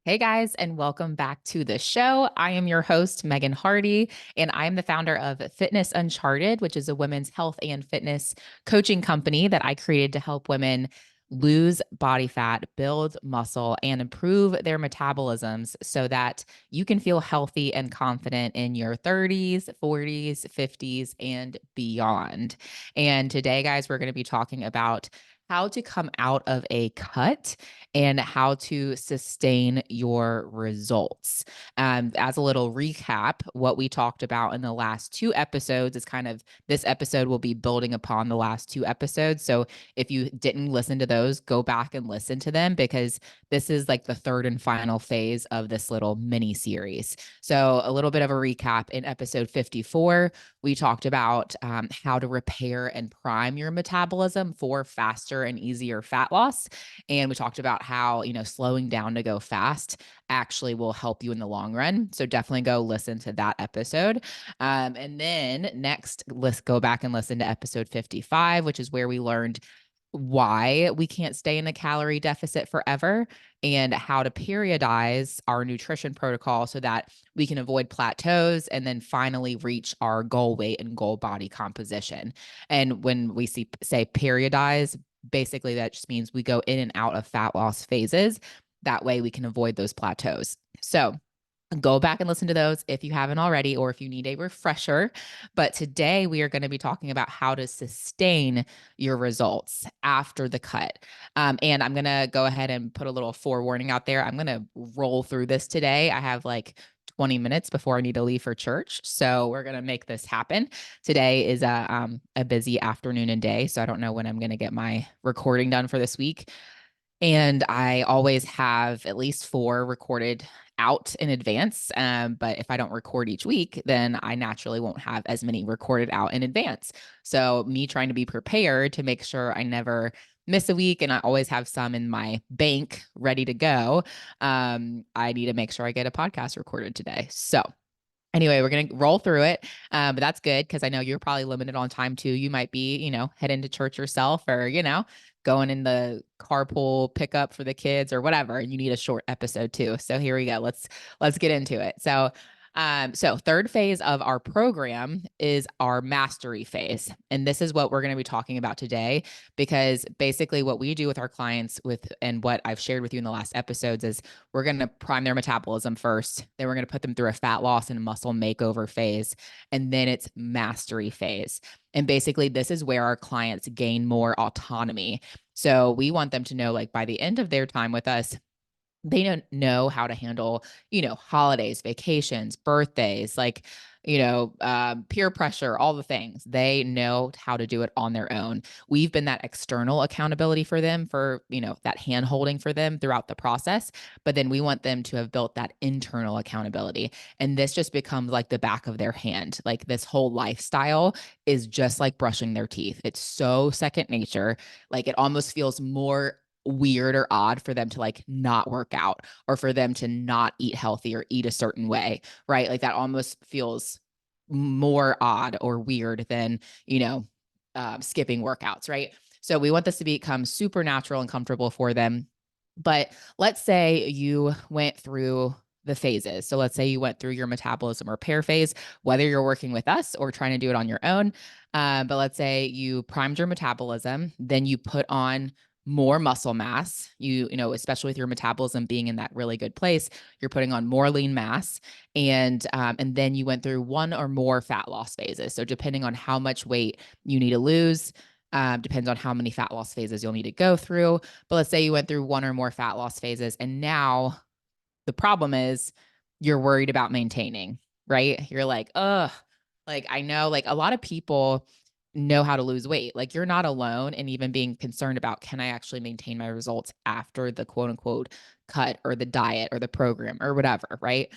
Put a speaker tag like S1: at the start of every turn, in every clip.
S1: Hey guys, and welcome back to the show. I am your host, Megan Hardy, and I am the founder of Fitness Uncharted, which is a women's health and fitness coaching company that I created to help women lose body fat, build muscle, and improve their metabolisms so that you can feel healthy and confident in your 30s, 40s, 50s, and beyond. And today, guys, we're going to be talking about how to come out of a cut and how to sustain your results. As a little recap, what we talked about in the last two episodes is kind of this episode will be building upon the last two episodes. So if you didn't listen to those, go back and listen to them because this is like the third and final phase of this little mini series. So a little bit of a recap in episode 54, we talked about how to repair and prime your metabolism for faster and easier fat loss. And we talked about how, slowing down to go fast actually will help you in the long run. So definitely go listen to that episode. And then next, let's go back and listen to episode 55, which is where we learned why we can't stay in a calorie deficit forever and how to periodize our nutrition protocol so that we can avoid plateaus and then finally reach our goal weight and goal body composition. And when we say periodize, basically that just means we go in and out of fat loss phases. That way we can avoid those plateaus. So go back and listen to those if you haven't already, or if you need a refresher. But today we are going to be talking about how to sustain your results after the cut. And I'm going to go ahead and put a little forewarning out there. I'm going to roll through this today. I have like 20 minutes before I need to leave for church. So we're going to make this happen. Today is a busy afternoon and day. So I don't know when I'm going to get my recording done for this week. And I always have at least four recorded out in advance. But if I don't record each week, then I naturally won't have as many recorded out in advance. So me trying to be prepared to make sure I never miss a week and I always have some in my bank ready to go. I need to make sure I get a podcast recorded today. So anyway, we're going to roll through it. But that's good because I know you're probably limited on time too. You might be, heading to church yourself or, going in the carpool pickup for the kids or whatever. And you need a short episode too. So here we go. Let's get into it. So third phase of our program is our mastery phase. And this is what we're going to be talking about today, because basically what we do with our clients and what I've shared with you in the last episodes is we're going to prime their metabolism first. Then we're going to put them through a fat loss and muscle makeover phase. And then it's mastery phase. And basically this is where our clients gain more autonomy. So we want them to know, like, by the end of their time with us, they don't know how to handle, holidays, vacations, birthdays, like, peer pressure, all the things. They know how to do it on their own. We've been that external accountability for them, for, that hand holding for them throughout the process. But then we want them to have built that internal accountability. And this just becomes like the back of their hand. Like, this whole lifestyle is just like brushing their teeth. It's so second nature. Like, it almost feels more weird or odd for them to like not work out or for them to not eat healthy or eat a certain way, right? Like, that almost feels more odd or weird than, skipping workouts, right? So we want this to become supernatural and comfortable for them. But let's say you went through the phases. So let's say you went through your metabolism repair phase, whether you're working with us or trying to do it on your own. But let's say you primed your metabolism, then you put on more muscle mass. Especially with your metabolism being in that really good place, you're putting on more lean mass, and then you went through one or more fat loss phases. So depending on how much weight you need to lose, depends on how many fat loss phases you'll need to go through. But let's say you went through one or more fat loss phases, and now the problem is you're worried about maintaining, right? You're like, ugh, like, I know, like, a lot of people know how to lose weight. Like, you're not alone in even being concerned about, can I actually maintain my results after the quote unquote cut or the diet or the program or whatever, right?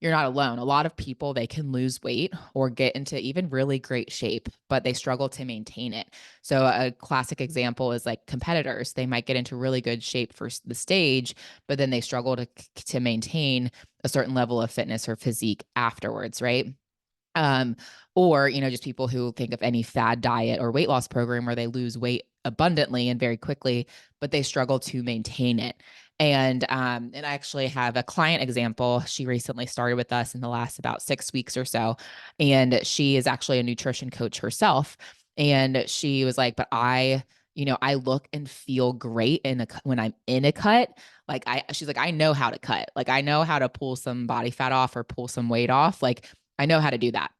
S1: You're not alone. A lot of people, they can lose weight or get into even really great shape, but they struggle to maintain it. So a classic example is like competitors. They might get into really good shape for the stage, but then they struggle to maintain a certain level of fitness or physique afterwards, right? Um, or, just people who think of any fad diet or weight loss program where they lose weight abundantly and very quickly, but they struggle to maintain it. And I actually have a client example. She recently started with us in the last about 6 weeks or so. And she is actually a nutrition coach herself. And she was like, but I look and feel great when I'm in a cut. She's like, I know how to cut. Like, I know how to pull some body fat off or pull some weight off. Like, I know how to do that.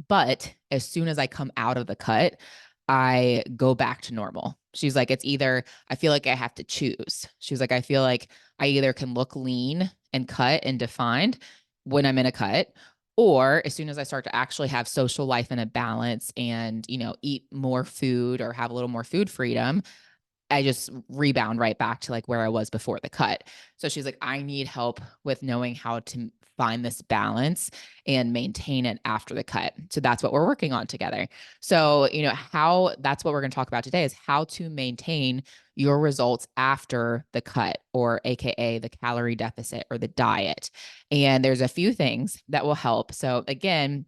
S1: But as soon as I come out of the cut, I go back to normal. She's like, it's either I feel like I have to choose. She's like, I feel like I either can look lean and cut and defined when I'm in a cut, or as soon as I start to actually have social life in a balance and, eat more food or have a little more food freedom, I just rebound right back to like where I was before the cut. So she's like, I need help with knowing how to find this balance and maintain it after the cut. So that's what we're working on together. So, how that's what we're going to talk about today is how to maintain your results after the cut, or AKA the calorie deficit or the diet. And there's a few things that will help. So again,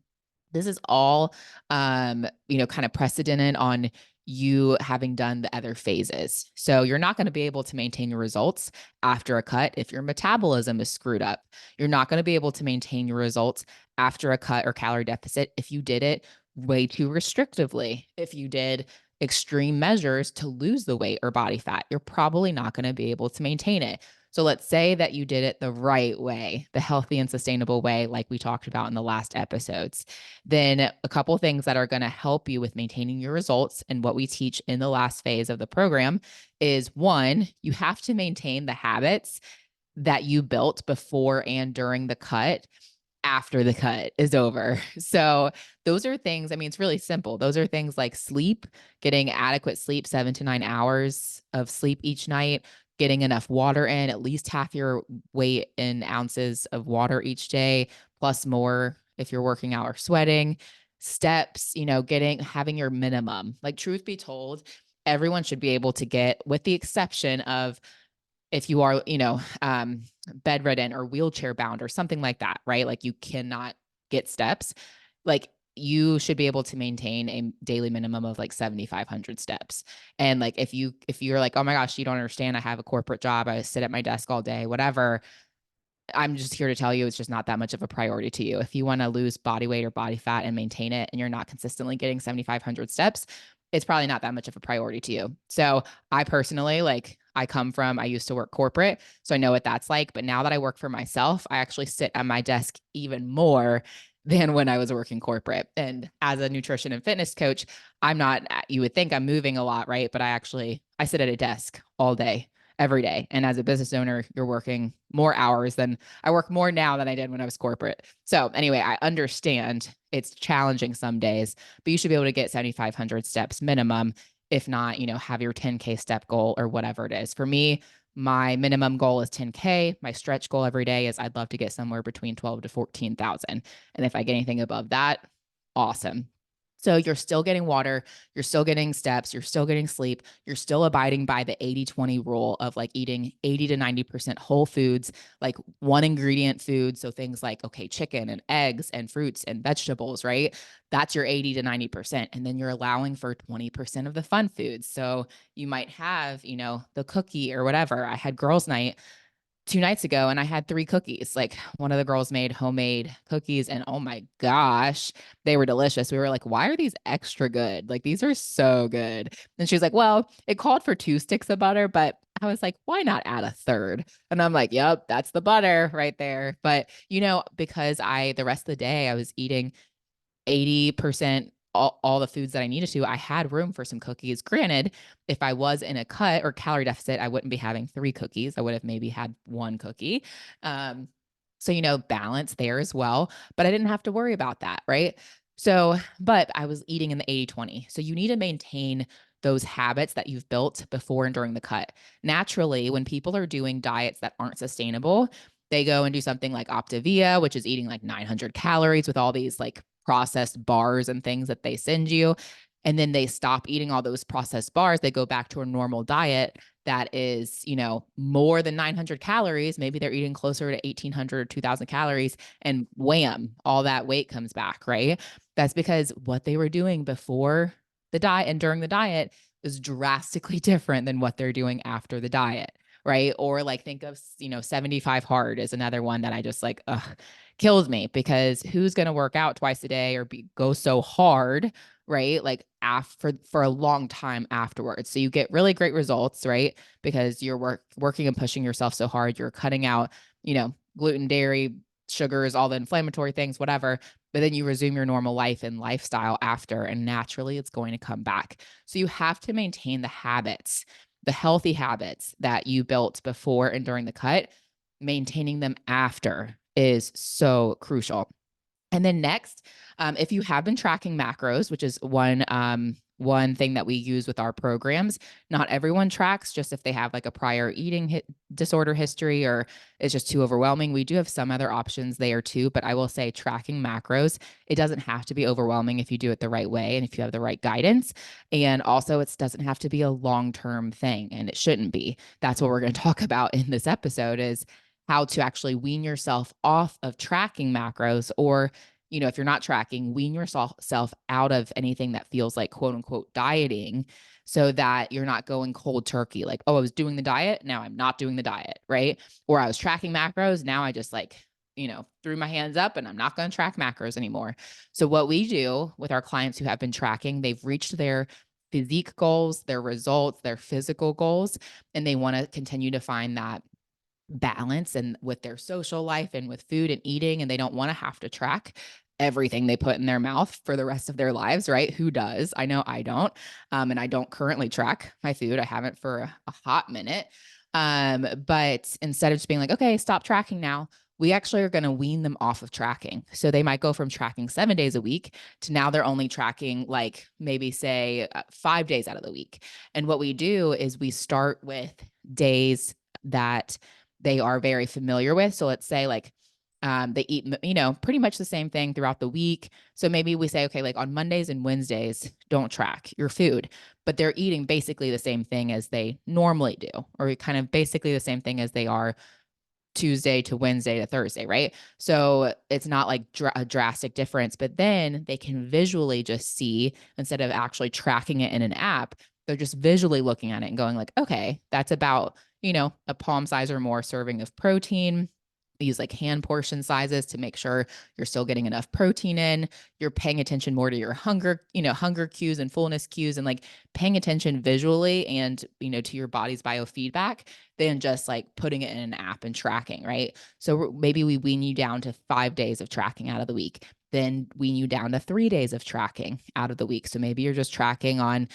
S1: this is all kind of precedented on you having done the other phases. So you're not going to be able to maintain your results after a cut if your metabolism is screwed up. You're not going to be able to maintain your results after a cut or calorie deficit if you did it way too restrictively. If you did extreme measures to lose the weight or body fat, you're probably not going to be able to maintain it. So let's say that you did it the right way, the healthy and sustainable way, like we talked about in the last episodes. Then a couple things that are going to help you with maintaining your results and what we teach in the last phase of the program is, one, you have to maintain the habits that you built before and during the cut after the cut is over. So those are things, I mean, it's really simple. Those are things like sleep, getting adequate sleep, 7 to 9 hours of sleep each night, getting enough water in, at least half your weight in ounces of water each day, plus more if you're working out or sweating, steps, having your minimum. Like, truth be told, everyone should be able to get, with the exception of if you are, bedridden or wheelchair bound or something like that, right? Like, you cannot get steps. Like, you should be able to maintain a daily minimum of like 7,500 steps. And like, if you're like, oh my gosh, you don't understand, I have a corporate job, I sit at my desk all day, whatever, I'm just here to tell you it's just not that much of a priority to you. If you want to lose body weight or body fat and maintain it, and you're not consistently getting 7,500 steps, it's probably not that much of a priority to you. So I personally, I used to work corporate, so I know what that's like. But now that I work for myself, I actually sit at my desk even more than when I was working corporate. And as a nutrition and fitness coach, I'm not, you would think I'm moving a lot, right? But I sit at a desk all day, every day. And as a business owner, you're working more hours than I work more now than I did when I was corporate. So anyway, I understand it's challenging some days, but you should be able to get 7,500 steps minimum. If not, have your 10K step goal or whatever it is. For me, my minimum goal is 10K. My stretch goal every day is I'd love to get somewhere between 12 to 14,000. And if I get anything above that, awesome. So you're still getting water, you're still getting steps, you're still getting sleep, you're still abiding by the 80-20 rule of like eating 80 to 90% whole foods, like one ingredient food. So things like, okay, chicken and eggs and fruits and vegetables, right? That's your 80 to 90%. And then you're allowing for 20% of the fun foods. So you might have, the cookie or whatever. I had girls' night 2 nights ago and I had 3 cookies. Like, one of the girls made homemade cookies, and oh my gosh, they were delicious. We were like, why are these extra good? Like, these are so good. And she's like, well, it called for 2 sticks of butter, but I was like, why not add a third? And I'm like, yep, that's the butter right there. But because the rest of the day I was eating 80% all the foods that I needed to, I had room for some cookies. Granted, if I was in a cut or calorie deficit, I wouldn't be having 3 cookies. I would have maybe had 1 cookie. So, balance there as well. But I didn't have to worry about that, right? So, but I was eating in the 80-20. So you need to maintain those habits that you've built before and during the cut. Naturally, when people are doing diets that aren't sustainable, they go and do something like Optavia, which is eating like 900 calories with all these like processed bars and things that they send you. And then they stop eating all those processed bars. They go back to a normal diet that is, more than 900 calories. Maybe they're eating closer to 1,800 or 2,000 calories, and wham, all that weight comes back, right? That's because what they were doing before the diet and during the diet is drastically different than what they're doing after the diet, right? Or like think of, 75 hard is another one that I just like, kills me, because who's going to work out twice a day or go so hard, right? Like for a long time afterwards. So you get really great results, right? Because you're working and pushing yourself so hard. You're cutting out, gluten, dairy, sugars, all the inflammatory things, whatever. But then you resume your normal life and lifestyle after, and naturally it's going to come back. So you have to maintain the habits, the healthy habits that you built before and during the cut. Maintaining them after is so crucial. And then next, if you have been tracking macros, which is one thing that we use with our programs, not everyone tracks, just if they have like a prior eating disorder history or it's just too overwhelming. We do have some other options there too, but I will say tracking macros, it doesn't have to be overwhelming if you do it the right way and if you have the right guidance. And also, it doesn't have to be a long-term thing, and it shouldn't be. That's what we're going to talk about in this episode, is how to actually wean yourself off of tracking macros, or, if you're not tracking, wean yourself out of anything that feels like quote unquote dieting, so that you're not going cold turkey. Like, oh, I was doing the diet, now I'm not doing the diet, right? Or I was tracking macros, now I just like, threw my hands up and I'm not going to track macros anymore. So what we do with our clients who have been tracking, they've reached their physique goals, their results, their physical goals, and they want to continue to find that balance and with their social life and with food and eating, and they don't want to have to track everything they put in their mouth for the rest of their lives, right? Who does? I know I don't. And I don't currently track my food. I haven't for a hot minute. But instead of just being like, okay, stop tracking now, we actually are going to wean them off of tracking. So they might go from tracking 7 days a week to now they're only tracking like maybe say 5 days out of the week. And what we do is we start with days that they are very familiar with. So let's say like they eat, pretty much the same thing throughout the week. So maybe we say, okay, like on Mondays and Wednesdays, don't track your food, but they're eating basically the same thing as they normally do, or kind of basically the same thing as they are Tuesday to Wednesday to Thursday, right? So it's not like a drastic difference, but then they can visually just see, instead of actually tracking it in an app, they're just visually looking at it and going like, okay, that's about, a palm size or more serving of protein. We use like hand portion sizes to make sure you're still getting enough protein in. You're paying attention more to your hunger cues and fullness cues, and like paying attention visually and, to your body's biofeedback, than just like putting it in an app and tracking, right? So maybe we wean you down to 5 days of tracking out of the week, then wean you down to 3 days of tracking out of the week. So maybe you're just tracking on,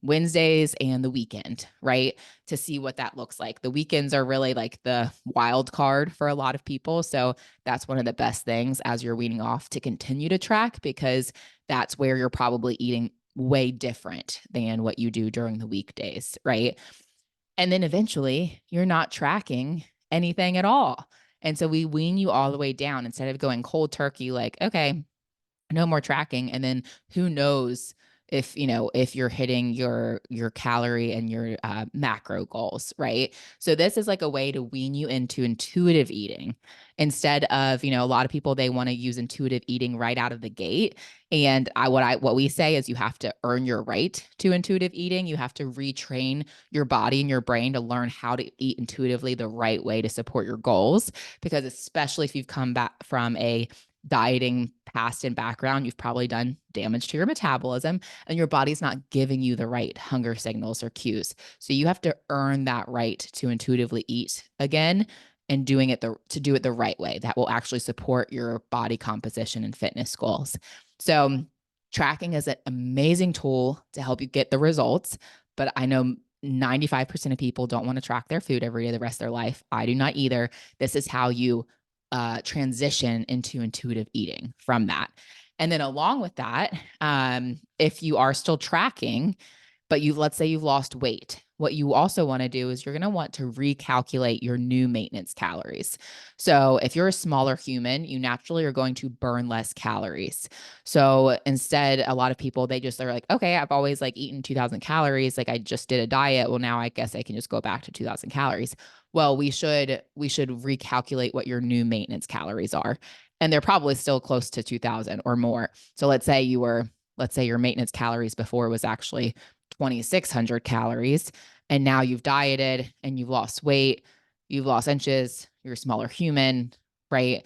S1: Wednesdays and the weekend, right? To see what that looks like. The weekends are really like the wild card for a lot of people. So that's one of the best things as you're weaning off, to continue to track, because that's where you're probably eating way different than what you do during the weekdays, right? And then eventually you're not tracking anything at all. And so we wean you all the way down, instead of going cold turkey, like, okay, no more tracking. And then who knows if you're hitting your calorie and your macro goals, right? So this is like a way to wean you into intuitive eating, instead of, a lot of people, they want to use intuitive eating right out of the gate. And what we say is, you have to earn your right to intuitive eating. You have to retrain your body and your brain to learn how to eat intuitively the right way to support your goals. Because especially if you've come back from a dieting past and background, you've probably done damage to your metabolism, and your body's not giving you the right hunger signals or cues. So you have to earn that right to intuitively eat again, and do it the right way that will actually support your body composition and fitness goals. So tracking is an amazing tool to help you get the results, but I know 95% of people don't want to track their food every day the rest of their life. I do not either. This is how you transition into intuitive eating from that. And then along with that, if you are still tracking, but let's say you've lost weight, what you also want to do is you're going to want to recalculate your new maintenance calories. So if you're a smaller human, you naturally are going to burn less calories. So instead, a lot of people, they're like, okay, I've always like eaten 2000 calories. Like I just did a diet. Well, now I guess I can just go back to 2000 calories. Well, we should recalculate what your new maintenance calories are. And they're probably still close to 2000 or more. So let's say your maintenance calories before was actually 2,600 calories. and now you've dieted and you've lost weight, you've lost inches, you're a smaller human, right?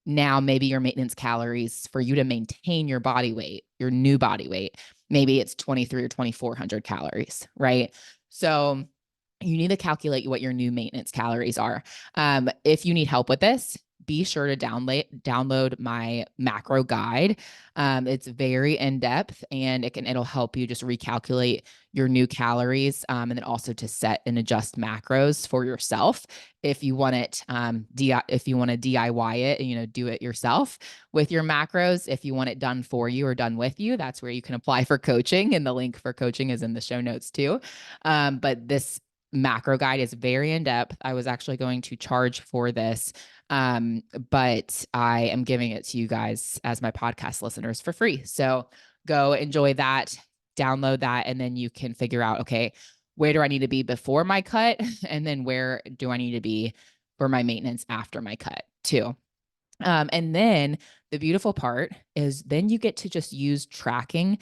S1: Now maybe your maintenance calories for you to maintain your body weight, your new body weight, maybe it's 23 or 2400 calories, right? So you need to calculate what your new maintenance calories are. If you need help with this, be sure to download my macro guide. It's very in depth, and it'll help you just recalculate your new calories, and then also to set and adjust macros for yourself if you want it. If you want to DIY it, and do it yourself with your macros. If you want it done for you or done with you, that's where you can apply for coaching, and the link for coaching is in the show notes too. But this macro guide is very in depth. I was actually going to charge for this, but I am giving it to you guys as my podcast listeners for free. So go enjoy that, download that, and then you can figure out, okay, where do I need to be before my cut? And then where do I need to be for my maintenance after my cut too? And then the beautiful part is then you get to just use tracking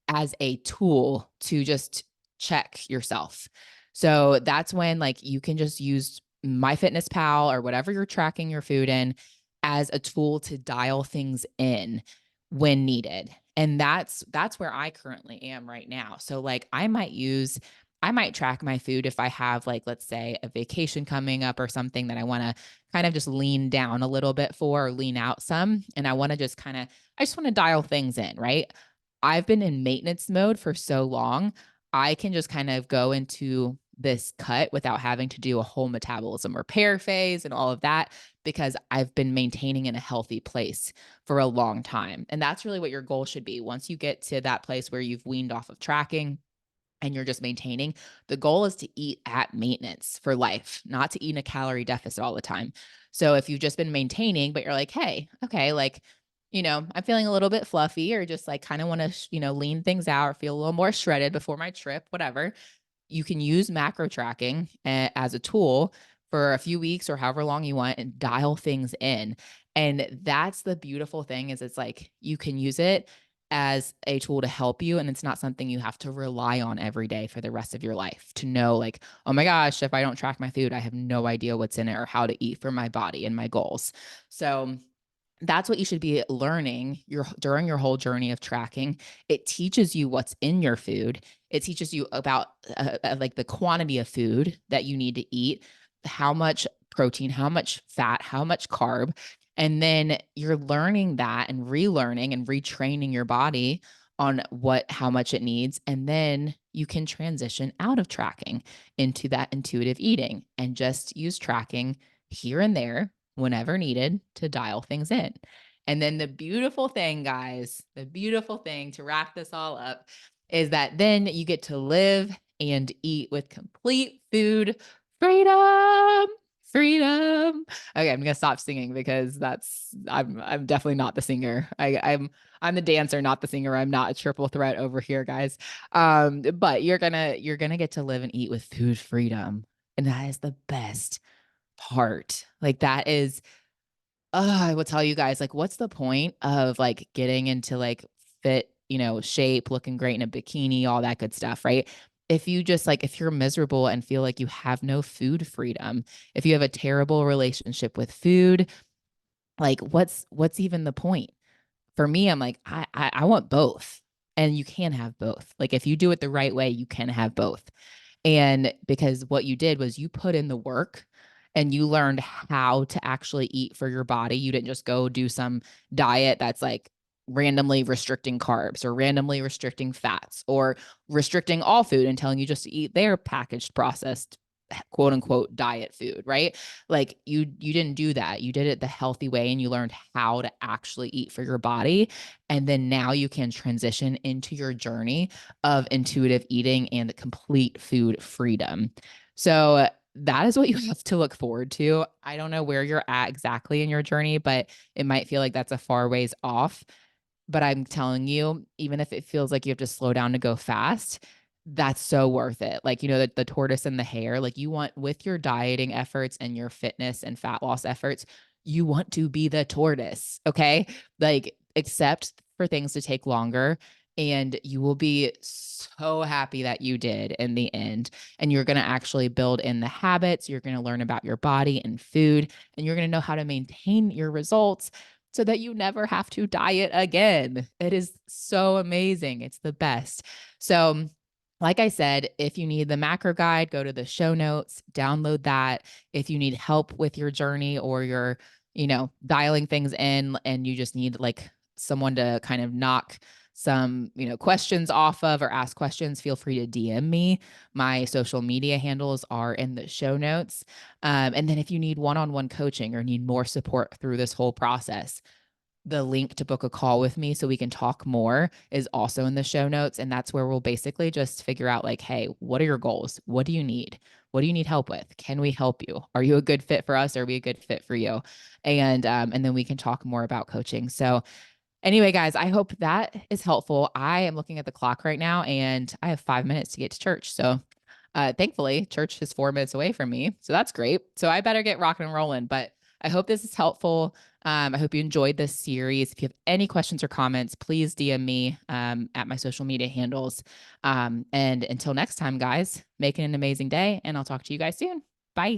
S1: as a tool to just check yourself. So that's when like you can just use MyFitnessPal or whatever you're tracking your food in as a tool to dial things in when needed. And that's where I currently am right now. So like I might track my food if I have like, let's say a vacation coming up or something that I want to kind of just lean down a little bit for, or lean out some. And I want to just I just want to dial things in, right? I've been in maintenance mode for so long. I can just kind of go into this cut without having to do a whole metabolism repair phase and all of that, because I've been maintaining in a healthy place for a long time. And that's really what your goal should be. Once you get to that place where you've weaned off of tracking and you're just maintaining, the goal is to eat at maintenance for life, not to eat in a calorie deficit all the time. So if you've just been maintaining, but you're like, hey, okay, like, I'm feeling a little bit fluffy, or just like kind of want to, lean things out or feel a little more shredded before my trip, whatever, you can use macro tracking as a tool for a few weeks or however long you want and dial things in. And that's the beautiful thing, is it's like you can use it as a tool to help you, and it's not something you have to rely on every day for the rest of your life to know, like, oh my gosh, if I don't track my food, I have no idea what's in it or how to eat for my body and my goals. So that's what you should be learning during your whole journey of tracking. It teaches you what's in your food. It teaches you about like the quantity of food that you need to eat, how much protein, how much fat, how much carb. And then you're learning that and relearning and retraining your body on how much it needs. And then you can transition out of tracking into that intuitive eating and just use tracking here and there whenever needed to dial things in. And then the beautiful thing, guys, the beautiful thing to wrap this all up is that then you get to live and eat with complete food freedom. Freedom. Okay, I'm gonna stop singing because I'm definitely not the singer. I'm the dancer, not the singer. I'm not a triple threat over here, guys. But you're gonna get to live and eat with food freedom, and that is the best part. Like that is, I will tell you guys, like, what's the point of like getting into like fit, shape, looking great in a bikini, all that good stuff, right? If you just like, if you're miserable and feel like you have no food freedom, if you have a terrible relationship with food, like what's even the point? For me, I'm like, I want both. And you can have both. Like if you do it the right way, you can have both. And because what you did was you put in the work and you learned how to actually eat for your body. You didn't just go do some diet that's like randomly restricting carbs or randomly restricting fats or restricting all food and telling you just to eat their packaged, processed, quote unquote diet food, right? Like you didn't do that. You did it the healthy way, and you learned how to actually eat for your body. And then now you can transition into your journey of intuitive eating and complete food freedom. So that is what you have to look forward to. I don't know where you're at exactly in your journey, but it might feel like that's a far ways off. But I'm telling you, even if it feels like you have to slow down to go fast, that's so worth it. Like, the tortoise and the hare, like you want, with your dieting efforts and your fitness and fat loss efforts, you want to be the tortoise. Okay. Like accept for things to take longer and you will be so happy that you did in the end. And you're going to actually build in the habits. You're going to learn about your body and food, and you're going to know how to maintain your results so that you never have to diet again. It is so amazing. It's the best. So, like I said, if you need the macro guide, go to the show notes, download that. If you need help with your journey, or you're, dialing things in and you just need like someone to kind of knock some, questions off of, or ask questions, feel free to DM me. My social media handles are in the show notes. And then if you need one-on-one coaching or need more support through this whole process, the link to book a call with me so we can talk more is also in the show notes. And that's where we'll basically just figure out like, hey, what are your goals? What do you need? What do you need help with? Can we help you? Are you a good fit for us? Are we a good fit for you? And then we can talk more about coaching. So anyway, guys, I hope that is helpful. I am looking at the clock right now and I have 5 minutes to get to church. So thankfully, church is 4 minutes away from me. So that's great. So I better get rocking and rolling. But I hope this is helpful. I hope you enjoyed this series. If you have any questions or comments, please DM me at my social media handles. And until next time, guys, make it an amazing day, and I'll talk to you guys soon. Bye.